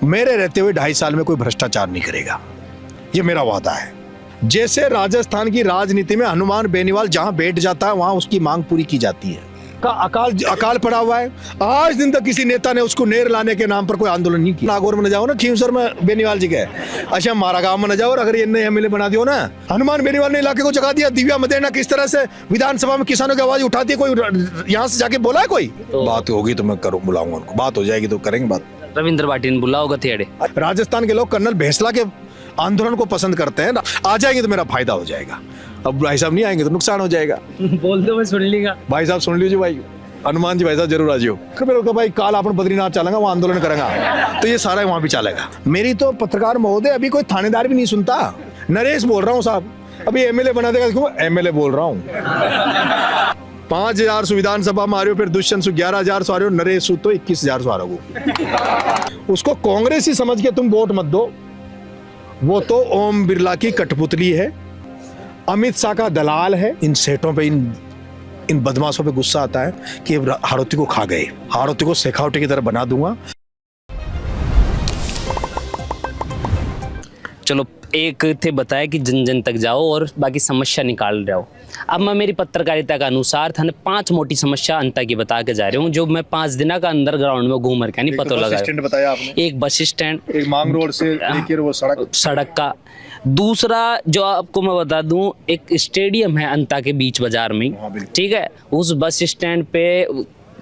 मेरे रहते हुए 2.5 साल में कोई भ्रष्टाचार नहीं करेगा, ये मेरा वादा है। जैसे राजस्थान की राजनीति में हनुमान बेनीवाल जहां बैठ जाता है वहां उसकी मांग पूरी की जाती है। का अकाल पड़ा हुआ है, आज दिन तक किसी नेता ने उसको नेर लाने के नाम पर कोई आंदोलन नहीं किया। नागौर में न जाओ ना, खींवसर में बेनीवाल जी गए, अच्छा मारा गांव में न जाओ, और अगर ये नए एमएलए बना दियो ना, हनुमान बेनीवाल ने इलाके को जगा दिया। दिव्या मदेना किस तरह से विधानसभा में किसानों की आवाज उठाती है, कोई यहाँ से जाके बोला है कोई? तो बात होगी तो मैं बुलाऊंगा उनको, बात हो जाएगी तो करेंगे बात। रविंद्र पाटिल बुला होगा थिएड़े। राजस्थान के लोग कर्नल भेसला के आंदोलन को पसंद करते हैं, आ जाएंगे तो मेरा फायदा हो जाएगा। अब भाई साहब नहीं आएंगे तो नुकसान हो जाएगा। बोल दो, मैं सुन लीगा। भाई साहब सुन लीजिए, भाई हनुमान जी भाई साहब जरूर आ जाओ। मेरे को भाई काल अपन बद्रीनाथ चलेगा, वहाँ आंदोलन करेंगे तो ये सारा वहाँ भी चलेगा। मेरी तो पत्रकार महोदय अभी कोई थानेदार भी नहीं सुनता। नरेश बोल रहा हूँ साहब, अभी एमएलए बना देगा, क्यों एमएलए बोल रहा हूँ। 5,000 विधानसभा में आ रहे हो, फिर दुष्यंत 11,000 आ रहे हो, नरेश तो 21,000 आ रहे हो। उसको कांग्रेस ही समझ के तुम वोट मत दो, वो तो ओम बिरला की कठपुतली है, अमित शाह का दलाल है। इन सेठों पे, इन बदमाशों पे गुस्सा आता है कि हाड़ौती को खा गए, हाड़ौती को शेखावटी की तरह बना दूंगा। चलो, एक थे बताया कि जन जन तक जाओ और बाकी समस्या निकाल रहे हो। अब मैं मेरी पत्रकारिता का अनुसार था 5 मोटी समस्या अंत की बता के जा रहा हूँ, जो मैं 5 दिन का अंडरग्राउंड में घूम रखा नहीं पता लगा। बताया आपने, एक बस स्टैंड, एक मांग रोड से लेकर वो सड़क का। दूसरा जो आपको मैं बता दूं, एक स्टेडियम है अंता के बीच बाजार में, ठीक है, उस बस स्टैंड पे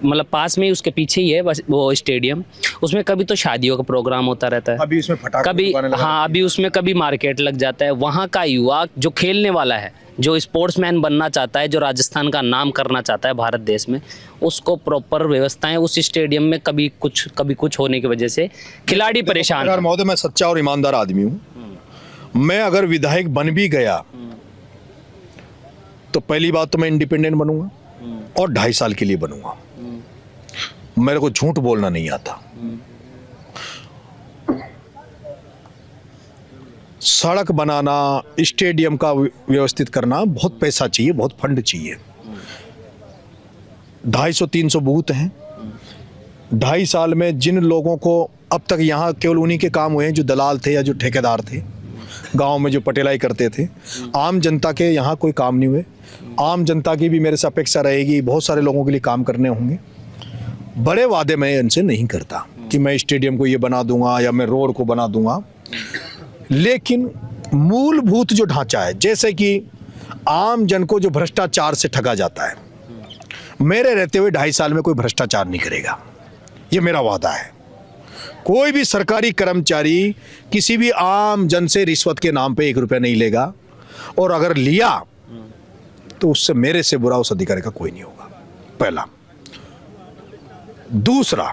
मतलब पास में ही, उसके पीछे ही है बस वो स्टेडियम। उसमें कभी तो शादियों का प्रोग्राम होता रहता है, अभी उसमें फटाके कभी, हाँ अभी उसमें कभी मार्केट लग जाता है। वहाँ का युवा जो खेलने वाला है, जो स्पोर्ट्समैन बनना चाहता है, जो राजस्थान का नाम करना चाहता है भारत देश में, उसको प्रॉपर व्यवस्थाएं उस स्टेडियम में कभी कुछ होने की वजह से खिलाड़ी परेशान। महोदय, मैं सच्चा और ईमानदार आदमी हूँ। मैं अगर विधायक बन भी गया तो पहली बात तो मैं इंडिपेंडेंट बनूंगा और 2.5 साल के लिए बनूंगा। मेरे को झूठ बोलना नहीं आता। सड़क बनाना, स्टेडियम का व्यवस्थित करना, बहुत पैसा चाहिए, बहुत फंड चाहिए। 250-300 बूथ हैं। 2.5 साल में जिन लोगों को अब तक यहाँ केवल उन्हीं के काम हुए हैं जो दलाल थे या जो ठेकेदार थे, गांव में जो पटेलाई करते थे। आम जनता के यहाँ कोई काम नहीं हुए। आम जनता की भी मेरे से अपेक्षा रहेगी, बहुत सारे लोगों के लिए काम करने होंगे। बड़े वादे मैं इनसे नहीं करता कि मैं स्टेडियम को ये बना दूंगा या मैं रोड को बना दूंगा, लेकिन मूलभूत जो ढांचा है, जैसे कि आम जन को जो भ्रष्टाचार से ठगा जाता है, मेरे रहते हुए 2.5 साल में कोई भ्रष्टाचार नहीं करेगा, ये मेरा वादा है। कोई भी सरकारी कर्मचारी किसी भी आम जन से रिश्वत के नाम पे 1 रुपया नहीं लेगा, और अगर लिया तो उससे मेरे से बुरा उस अधिकारी का कोई नहीं होगा, पहला। दूसरा,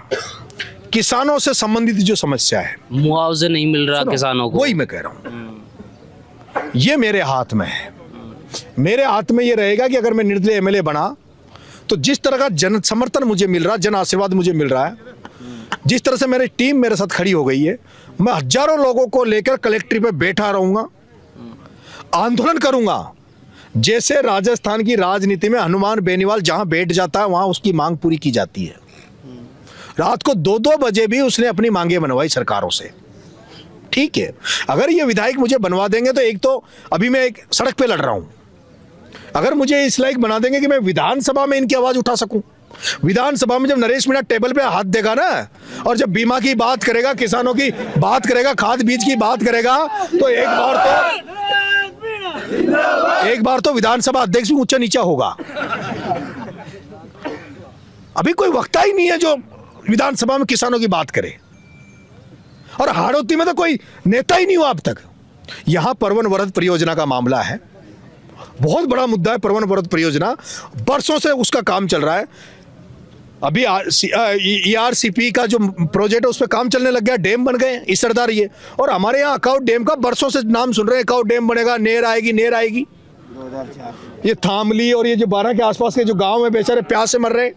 किसानों से संबंधित जो समस्या है, मुआवजा नहीं मिल रहा किसानों को, वही मैं कह रहा हूं, ये मेरे हाथ में है। मेरे हाथ में ये रहेगा कि अगर मैं निर्दलीय एमएलए बना तो जिस तरह का जन समर्थन मुझे मिल रहा है, जन आशीर्वाद मुझे मिल रहा है, जिस तरह से मेरी टीम मेरे साथ खड़ी हो गई है, मैं हजारों लोगों को लेकर कलेक्ट्रेट पे बैठा रहूंगा, आंदोलन करूंगा। जैसे राजस्थान की राजनीति में हनुमान बेनीवाल जहां बैठ जाता है वहां उसकी मांग पूरी की जाती है। रात को 2-2 बजे भी उसने अपनी मांगे बनवाई सरकारों से, ठीक है। अगर ये विधायक मुझे बनवा देंगे तो एक तो अभी मैं एक सड़क पे लड़ रहा हूं, अगर मुझे इस लायक बना देंगे कि मैं विधानसभा में इनकी आवाज उठा सकूं, विधानसभा में जब नरेश मीणा टेबल पे हाथ देगा ना, और जब बीमा की बात करेगा, किसानों की बात करेगा, खाद बीज की बात करेगा, तो एक बार तो विधानसभा अध्यक्ष भी ऊंचा नीचा होगा। अभी कोई वक्ता ही नहीं है जो विधानसभा में किसानों की बात करे, और हाड़ौती में तो कोई नेता ही नहीं हुआ अब तक। यहां परवन वरद परियोजना का मामला है, बहुत बड़ा मुद्दा है। परवन वरद परियोजना बरसों से उसका काम चल रहा है। अभी ERCP का जो प्रोजेक्ट है उस पर काम चलने लग गया, डैम बन गए इस सरदार ये, और हमारे यहाँ अकाउंट डैम का बरसों से नाम सुन रहे हैं, अकाउंट डैम बनेगा, नेर आएगी। ये थामली और ये जो 12 के आसपास के जो गांव में बेचारे प्यास से मर रहे हैं,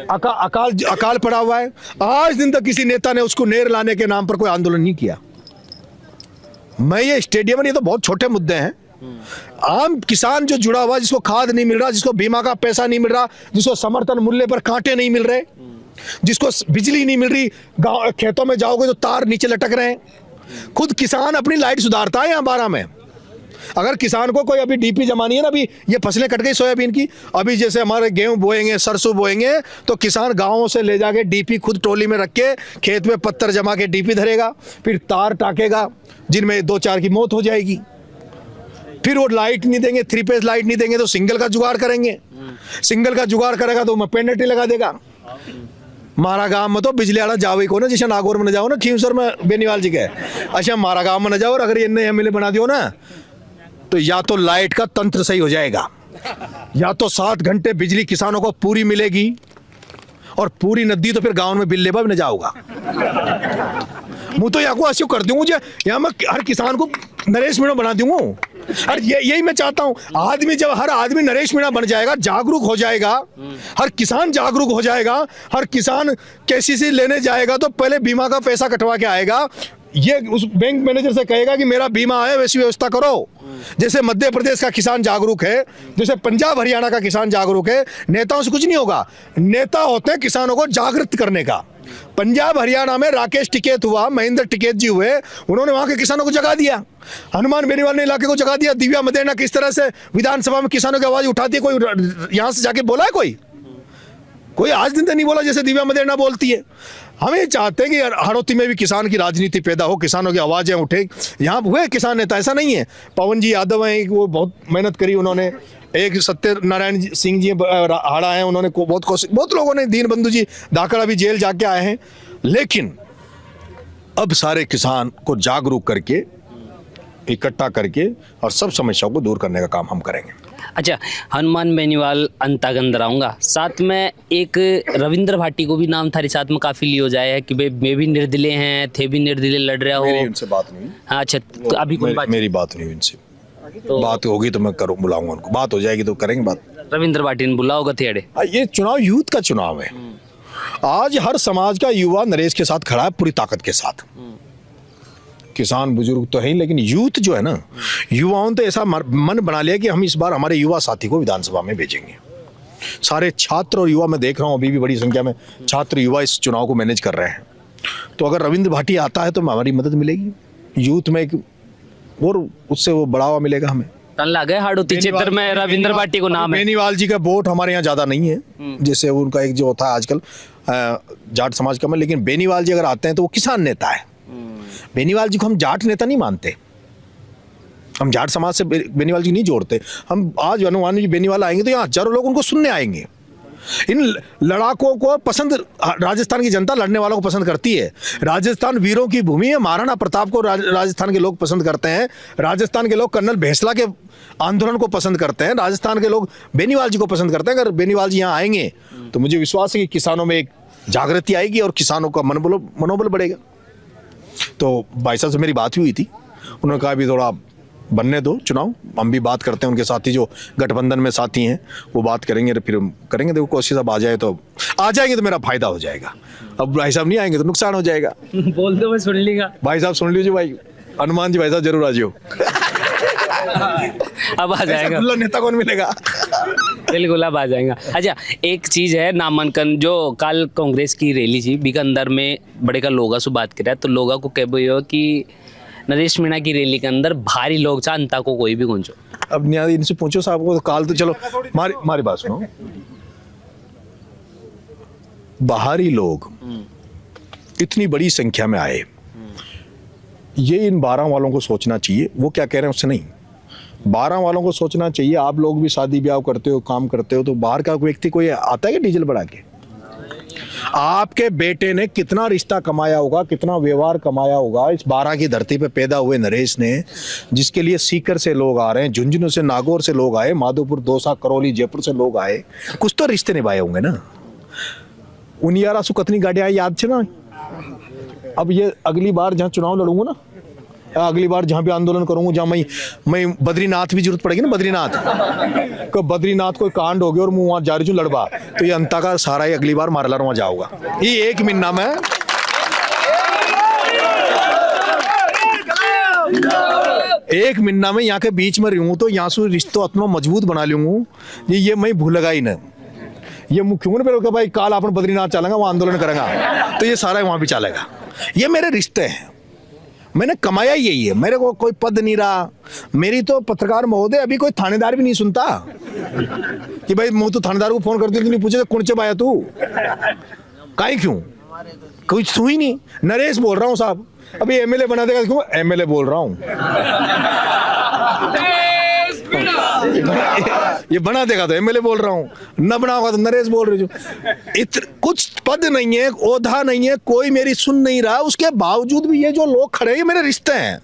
अकाल पड़ा हुआ है। आज दिन तक किसी नेता ने उसको नेर लाने के नाम पर कोई आंदोलन नहीं किया। मैं ये स्टेडियम, ये तो बहुत छोटे मुद्दे हैं। आम किसान जो जुड़ा हुआ, जिसको खाद नहीं मिल रहा, जिसको बीमा का पैसा नहीं मिल रहा, जिसको समर्थन मूल्य पर कांटे नहीं मिल रहे, जिसको बिजली नहीं मिल रही, गांव खेतों में जाओगे तो तार नीचे लटक रहे हैं। खुद किसान अपनी लाइट सुधारता है यहाँ 12 में। अगर किसान को कोई अभी डीपी जमानी है ना, अभी ये फसलें कट गई सोयाबीन की, अभी जैसे हमारे गेहूं बोएंगे, सरसों बोएंगे, तो किसान गांवों से ले जाके डीपी खुद ट्रॉली में रख के खेत में पत्थर जमा के डीपी धरेगा, फिर तार टाकेगा जिनमें 2-4 की मौत हो जाएगी। फिर वो लाइट नहीं देंगे, 3 फेज लाइट नहीं देंगे तो सिंगल का जुगाड़ करेंगे। सिंगल का जुगाड़ करेगा तो पेनल्टी लगा देगा। मारा गांव में तो बिजली वाला जावे को ना, जैसे नागौर में न जाओ ना, खींवसर में बेनीवाल जी का है, अच्छा मारा गांव में न जाओ, और अगर ये नए एमएलए बना दियो ना, तो या तो लाइट का तंत्र सही हो जाएगा, या तो 7 घंटे बिजली किसानों को पूरी मिलेगी, और पूरी नदी तो फिर गांव में बिल्ले पर भी न जाओगा। मुझे तो यहाँ को ऐसे कर दूंगा, मुझे यहाँ मैं हर किसान को नरेश मीणा बना दूंगा। और यही मैं चाहता हूँ, आदमी जब हर आदमी नरेश मीणा बन जाएगा, जागरूक हो जाएगा, हर किसान जागरूक हो जाएगा, हर किसान केसीसी लेने जाएगा तो पहले बीमा का पैसा कटवा के आएगा। ये उस बैंक मैनेजर से कहेगा कि मेरा बीमा है, वैसी व्यवस्था करो। जैसे मध्य प्रदेश का किसान जागरूक है, जैसे पंजाब हरियाणा का किसान जागरूक है। नेताओं से कुछ नहीं होगा, नेता होते हैं किसानों को जागृत करने का। पंजाब हरियाणा में राकेश टिकैत हुआ, महेंद्र टिकैत जी हुए, उन्होंने वहां के किसानों को जगा दिया। हनुमान बेनीवाल ने इलाके को जगा दिया। दिव्या मदेना किस तरह से विधानसभा में किसानों की आवाज उठाती है, कोई यहां से जाके बोला है? कोई आज दिन तक नहीं बोला जैसे दिव्या मदेना बोलती है। हमें चाहते हैं कि हड़ौती में भी किसान की राजनीति पैदा हो, किसानों की आवाजें उठे। यहाँ हुए किसान नेता, ऐसा नहीं है। पवन जी यादव हैं, वो बहुत मेहनत करी उन्होंने। एक सत्यनारायण सिंह जी हाड़ा हैं, उन्होंने बहुत कोशिश, बहुत लोगों ने, दीन बंधु जी धाकड़ अभी जेल जाके आए हैं। लेकिन अब सारे किसान को जागरूक करके, इकट्ठा करके और सब समस्याओं को दूर करने का काम हम करेंगे। अच्छा, हनुमान बेनीवाल अंतागंदर आऊँगा, साथ में एक रविंद्र भाटी को भी नाम थारी साथ में काफ़ी लियो जाए है कि वे भी निर्दलीय हैं, थे भी निर्दलीय लड़ रहा हो। मेरी उनसे बात नहीं। हाँ, अच्छा, तो अभी कोई बात? मेरी बात नहीं उनसे, तो बात होगी तो मैं करूँ, बुलाऊंगा उनको, बात हो जाएगी तो करेंगे बात। रविंद्र भाटी ने बुला होगा थेड़े। ये चुनाव यूथ का चुनाव है। आज हर समाज का युवा नरेश के साथ खड़ा है पूरी ताकत के साथ। किसान बुजुर्ग तो है, लेकिन यूथ जो है ना, युवाओं ने तो ऐसा मन बना लिया कि हम इस बार हमारे युवा साथी को विधानसभा में भेजेंगे। सारे छात्र और युवा मैं देख रहा हूँ, अभी भी बड़ी संख्या में छात्र युवा इस चुनाव को मैनेज कर रहे हैं। तो अगर रविंद्र भाटी आता है तो हमारी मदद मिलेगी यूथ में, एक और उससे वो बढ़ावा मिलेगा हमें। लगे हाड़ौती क्षेत्र में रविंद्र भाटी को नाम है। बेनीवाल जी का वोट हमारे यहाँ ज्यादा नहीं है, जैसे उनका एक जो होता है आजकल जाट समाज का में, लेकिन बेनीवाल जी अगर आते हैं तो वो किसान नेता है। बेनीवाल जी को हम जाट नेता नहीं मानते, हम जाट समाज से बेनीवाल जी नहीं जोड़ते। हम आज हनुमान जी बेनीवाल आएंगे तो यहाँ हजारों लोग उनको सुनने आएंगे। इन लड़ाकों को पसंद राजस्थान की जनता, लड़ने वालों को पसंद करती है। राजस्थान वीरों की भूमि है, महाराणा प्रताप को राजस्थान के लोग पसंद करते हैं। राजस्थान के लोग कर्नल भैंसला के आंदोलन को पसंद करते हैं। राजस्थान के लोग बेनीवाल जी को पसंद करते हैं। अगर बेनीवाल जी यहाँ आएंगे तो मुझे विश्वास है कि किसानों में एक जागृति आएगी और किसानों का मनोबल बढ़ेगा। तो भाई साहब से मेरी बात हुई थी, उन्होंने कहा भी थोड़ा बनने दो चुनाव, हम भी बात करते हैं। उनके साथी जो गठबंधन में साथी हैं वो बात करेंगे, फिर करेंगे। देखो कोशिश अब आ जाएंगे तो मेरा फायदा हो जाएगा। अब भाई साहब नहीं आएंगे तो नुकसान हो जाएगा। बोल दो, मैं सुन लीगा। भाई साहब सुन लीजिए, भाई हनुमान जी भाई साहब जरूर आ जाओ। अब आ जाएगा, नेता कौन मिलेगा? बिल्कुल अब आ जाएगा। अच्छा, एक चीज़ है, नामांकन जो कल कांग्रेस की रैली थी बीके अंदर में बड़े का लोगा से बात करा, तो लोगा को कह बोलो कि नरेश मीणा की रैली के अंदर भारी लोग चाहता को कोई भी गुंजो। अब नियाज़ इनसे पूछो साहब को, तो काल तो चलो हमारी बात सुनो। बाहरी लोग इतनी बड़ी संख्या में आए, ये इन 12 वालों को सोचना चाहिए। वो क्या कह रहे हैं उससे नहीं, 12 वालों को सोचना चाहिए। आप लोग भी शादी ब्याह करते हो, काम करते हो, तो बाहर का व्यक्ति कोई आता है कि डीजल बढ़ा के? आपके बेटे ने कितना रिश्ता कमाया होगा, कितना व्यवहार कमाया होगा इस 12 की धरती पे पैदा हुए नरेश ने, जिसके लिए सीकर से लोग आ रहे हैं, झुंझुनू से, नागौर से लोग आए, माधोपुर, दौसा, करौली, जयपुर से लोग आए। कुछ तो रिश्ते निभाए होंगे ना। 11 सु कतनी गाड़ियां याद छे ना। अब ये अगली बार जहाँ चुनाव लड़ूंगा ना, अगली बार जहाँ भी आंदोलन करूंगा, जहाँ मैं बद्रीनाथ भी जरूरत पड़ेगी ना, बद्रीनाथ कोई कांड हो गया और मैं वहां जा रही हूँ लड़वा, तो ये अंता का सारा ही अगली बार मारला वहां जाऊंगा। ये 1 महीना में 1 महीना में यहाँ के बीच में रहूं तो यहाँ से रिश्तों अपना मजबूत बना लूंगा। ये मैं भूलगा ही ना। ये मुख्यमंत्री पे रोका भाई काल अपन बद्रीनाथ चलेंगे वहाँ आंदोलन करेंगे तो ये सारा वहाँ भी चलेगा। ये मेरे रिश्ते हैं, मैंने कमाया यही है, मेरे को कोई पद नहीं रहा। मेरी तो पत्रकार महोदय अभी कोई थानेदार भी नहीं सुनता कि भाई मैं तो थानेदार को फोन करती हूँ, नहीं पूछे कौन से आया तू काई क्यों, कोई सुई नहीं। नरेश बोल रहा हूँ साहब, अभी एमएलए बना देगा क्यों, एमएलए बोल रहा हूँ ये बना देगा तो एमएलए बोल रहा हूँ, न बनाओगा तो नरेश बोल रही हूँ। कुछ पद नहीं है, ओधा नहीं है, कोई मेरी सुन नहीं रहा, उसके बावजूद भी ये जो लोग खड़े हैं ये मेरे रिश्ते हैं,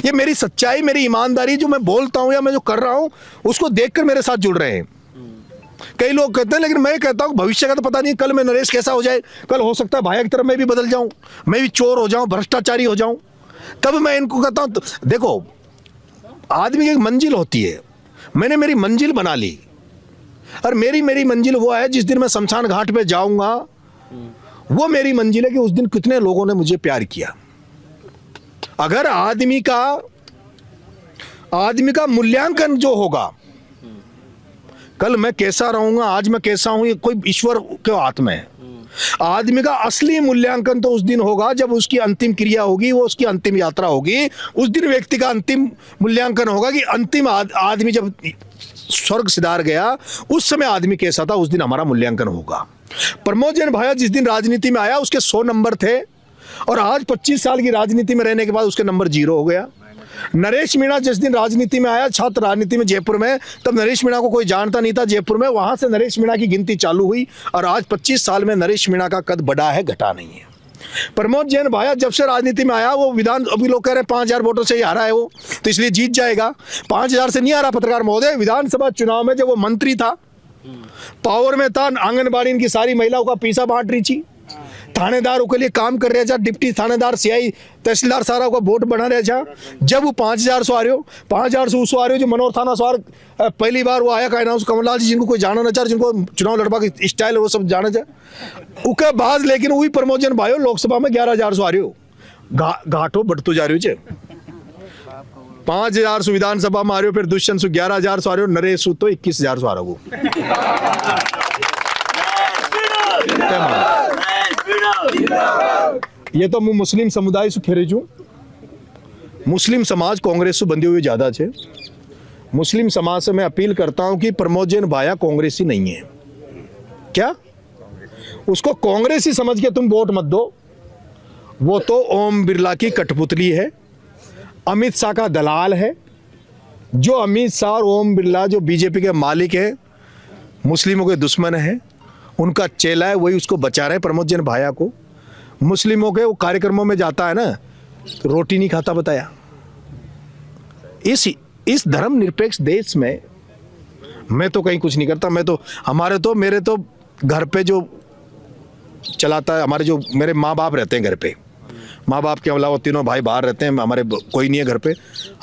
ये मेरी सच्चाई, मेरी ईमानदारी, जो मैं बोलता हूँ या मैं जो कर रहा हूँ उसको देखकर मेरे साथ जुड़ रहे हैं। कई लोग कहते हैं, लेकिन मैं कहता हूँ भविष्य का तो पता नहीं, कल मैं नरेश कैसा हो जाए, कल हो सकता है भाया की तरफ मैं भी बदल जाऊं, मैं भी चोर हो जाऊं, भ्रष्टाचारी हो जाऊं, तब मैं इनको कहता हूं देखो आदमी की एक मंजिल होती है, मैंने मेरी मंजिल बना ली, और मेरी मंजिल वो है जिस दिन मैं शमशान घाट पे जाऊंगा वो मेरी मंजिल है कि उस दिन कितने लोगों ने मुझे प्यार किया। अगर आदमी का मूल्यांकन जो होगा, कल मैं कैसा रहूंगा, आज मैं कैसा हूं, ये कोई ईश्वर के हाथ में है। आदमी का असली मूल्यांकन तो उस दिन होगा जब उसकी अंतिम क्रिया होगी, वो उसकी अंतिम यात्रा होगी, उस दिन व्यक्ति का अंतिम मूल्यांकन होगा कि अंतिम आदमी जब स्वर्ग सिधार गया उस समय आदमी कैसा था, उस दिन हमारा मूल्यांकन होगा। प्रमोद जैन भाया जिस दिन राजनीति में आया उसके 100 नंबर थे, और आज 25 साल की राजनीति में रहने के बाद उसके नंबर 0 हो गया। नरेश मीणा जिस दिन राजनीति में आया, छात्र राजनीति में जयपुर में, तब नरेश मीणा को कोई जानता नहीं था जयपुर में, वहां से नरेश मीणा की गिनती चालू हुई, और आज 25 साल में नरेश मीणा का कद बढ़ा है, घटा नहीं है। प्रमोद जैन भाया जब से राजनीति में आया, वो विधान, अभी लोग कह रहे हैं 5000 वोटों से ही हारा है वो, तो इसलिए जीत जाएगा। 5000 से नहीं हारा पत्रकार महोदय, विधानसभा चुनाव में जब वो मंत्री था, पावर में था, आंगनबाड़ी इनकी सारी महिलाओं का पैसा बांट रही थी, थानेदारों के लिए काम कर रहे था, डिप्टी थानेदार, सीआई, तहसीलदार सारा का वोट बना रहे था। जब वो 5000 सौ आ रहे हो, 5000 से उसो आ रहे हो जो मनोहर थाना सवार पहली बार वो आया, कहना कमललाल जी, जिनको कोई जाना ना चाह, जिनको चुनाव लड़वा की स्टाइल है वो सब जाना चाहे, उसके बाद लेकिन वही प्रमोद जैन भाई लोकसभा में 11000 सौ आ रहे हो, घाटो बढ़तो जा रही हो, 5000 सौ विधानसभा में आ रहे हो, फिर दुष्यंत सु 11000 सौ आ रहे हो, नरेश सु तो 21000 सौ आ रहा हो। ये तो मैं मुस्लिम समुदाय से खेरे छू, मुस्लिम समाज कांग्रेस से बंधे हुए ज्यादा छे। मुस्लिम समाज से मैं अपील करता हूं कि प्रमोद जैन भाया कांग्रेसी नहीं है, क्या उसको कांग्रेसी समझ के तुम वोट मत दो, वो तो ओम बिरला की कठपुतली है, अमित शाह का दलाल है। जो अमित शाह और ओम बिरला जो बीजेपी के मालिक है, मुस्लिमों के दुश्मन है, उनका चेला है, वही उसको बचा रहे हैं प्रमोद जैन भाया को। मुस्लिमों के वो कार्यक्रमों में जाता है ना तो रोटी नहीं खाता, बताया। इस धर्मनिरपेक्ष देश में मैं तो कहीं कुछ नहीं करता, मैं तो मेरे तो घर पे जो चलाता है, मेरे माँ बाप रहते हैं घर पे, माँ बाप के अलावा तीनों भाई बाहर रहते हैं, हमारे कोई नहीं है घर पे।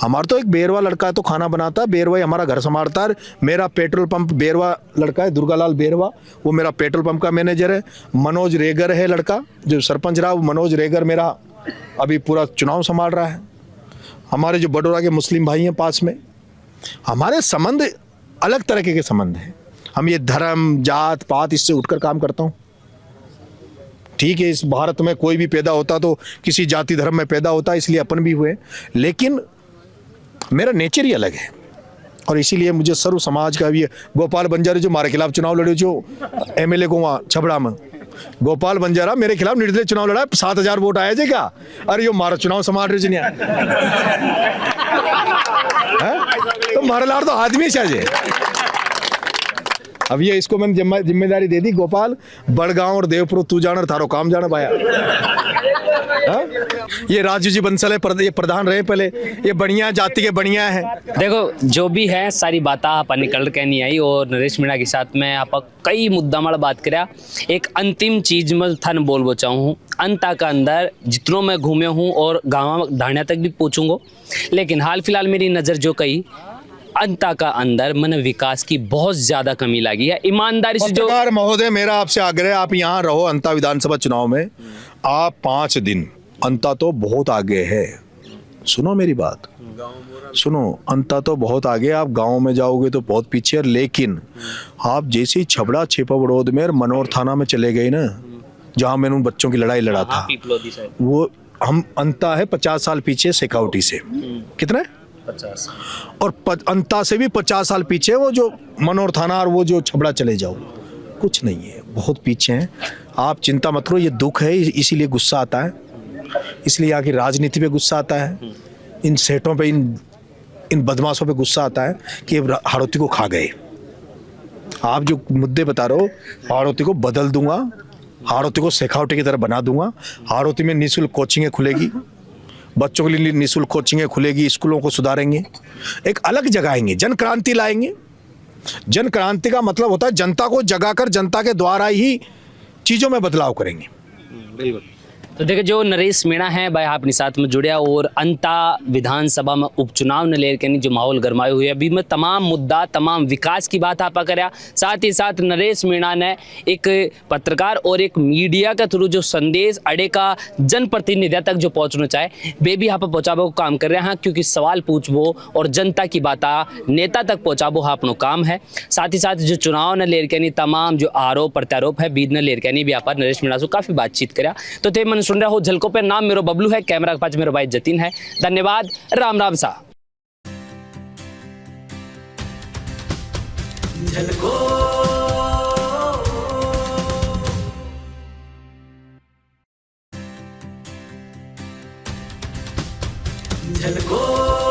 हमारा तो एक बेरवा लड़का है तो खाना बनाता है, बेरवा ही हमारा घर संभालता है। मेरा पेट्रोल पंप बेरवा लड़का है, दुर्गालाल बेरवा, वो मेरा पेट्रोल पंप का मैनेजर है। मनोज रेगर है लड़का जो सरपंच रहा, मनोज रेगर मेरा अभी पूरा चुनाव संभाल रहा है। हमारे जो बडोरा के मुस्लिम भाई हैं पास में, हमारे संबंध अलग तरीके के संबंध हैं। हम ये धर्म जात पात इससे उठकर काम करता हूँ। ठीक है, इस भारत में कोई भी पैदा होता तो किसी जाति धर्म में पैदा होता, इसलिए अपन भी हुए, लेकिन मेरा नेचर ही अलग है, और इसीलिए मुझे सर्व समाज का भी है। गोपाल बंजारा जो हमारे खिलाफ चुनाव लड़े, जो एमएलए को वहाँ छबड़ा में, गोपाल बंजारा मेरे खिलाफ निर्दलीय चुनाव लड़ा, 7000 वोट आया थे क्या, अरे यो हमारा चुनाव संभाल रहे नहीं तो हमारे लाड़ तो आदमी चाहिए। अब ये इसको मैंने जिम्मेदारी दे दी, गोपाल बड़गांव और देवपुर तू जाना, थारो काम जाना पाया। ये राजू जी बंसल है, ये प्रधान रहे पहले, ये बढ़िया जाति के बढ़िया है। देखो जो भी है सारी बात आप निकल के नहीं आई, और नरेश मीणा के साथ में आप कई मुद्दा माड़ बात करा। एक अंतिम चीज मैं थाने बोलबो चाहूँ, अंता का अंदर जितनों मैं घूमे हूँ और गाँव ढाणिया तक भी पहुँचूंगा, लेकिन हाल फिलहाल मेरी नज़र जो कही अंता का अंदर मैंने विकास की बहुत ज्यादा कमी लगी है। ईमानदारी से जो महोदय मेरा आपसे आग्रह है, आप यहाँ रहो अंता विधानसभा चुनाव में, आप 5 दिन, अंता तो बहुत आगे है, सुनो मेरी बात, सुनो, अंता तो बहुत आगे, आप गांव में जाओगे तो बहुत पीछे, लेकिन आप जैसे ही छबड़ा छिपा बड़ौद में और मनोर थाना में चले गए ना, जहां मैंने उन बच्चों की लड़ाई लड़ा था, पीपलोदी साइड वो हम अंता है 50 साल पीछे सिक्योरिटी से, कितने 50 और अंता से भी 50 साल पीछे वो जो मनोर थाना और वो जो छबड़ा चले जाओ, कुछ नहीं है, बहुत पीछे हैं। आप चिंता मत करो, ये दुख है, इसीलिए गुस्सा आता है, इसलिए यहाँ की राजनीति पे गुस्सा आता है, इन सेठों पे, इन बदमाशों पे गुस्सा आता है कि हाड़ौती को खा गए। आप जो मुद्दे बता रहे हो, हाड़ौती को बदल दूंगा, हाड़ौती को शेखावटी की तरह बना दूंगा। हाड़ौती में निःशुल्क कोचिंगें खुलेगी, बच्चों के लिए निःशुल्क कोचिंगें खुलेगी, स्कूलों को सुधारेंगे, एक अलग जगाएंगे, जन क्रांति लाएंगे। जन क्रांति का मतलब होता है जनता को जगाकर जनता के द्वारा ही चीज़ों में बदलाव करेंगे। बिल्कुल। तो देखिए, जो नरेश मीणा है भाई अपने साथ में जुड़े, और अंता विधानसभा में उपचुनाव ने लेकर जो माहौल गरमाए हुए, अभी में तमाम मुद्दा, तमाम विकास की बात आप करा, साथ ही साथ नरेश मीणा ने एक पत्रकार और एक मीडिया के थ्रू जो संदेश अड़े का जनप्रतिनिधियों तक जो पहुँचना चाहे, वे भी यहाँ पर पहुँचाबो का काम कर रहे हैं, क्योंकि सवाल पूछबो और जनता की बात नेता तक पहुँचाबो अपनो काम है। साथ ही साथ जो चुनाव ने लेकर तमाम जो आरोप प्रत्यारोप है बीद ने लेकर भी यहाँ पर नरेश मीणा से काफ़ी बातचीत करा। तो थे मन सुन रहे हो झलकों पे, नाम मेरो बबलू है, कैमरा के पास मेरो भाई जतिन है। धन्यवाद, राम राम सा। झलको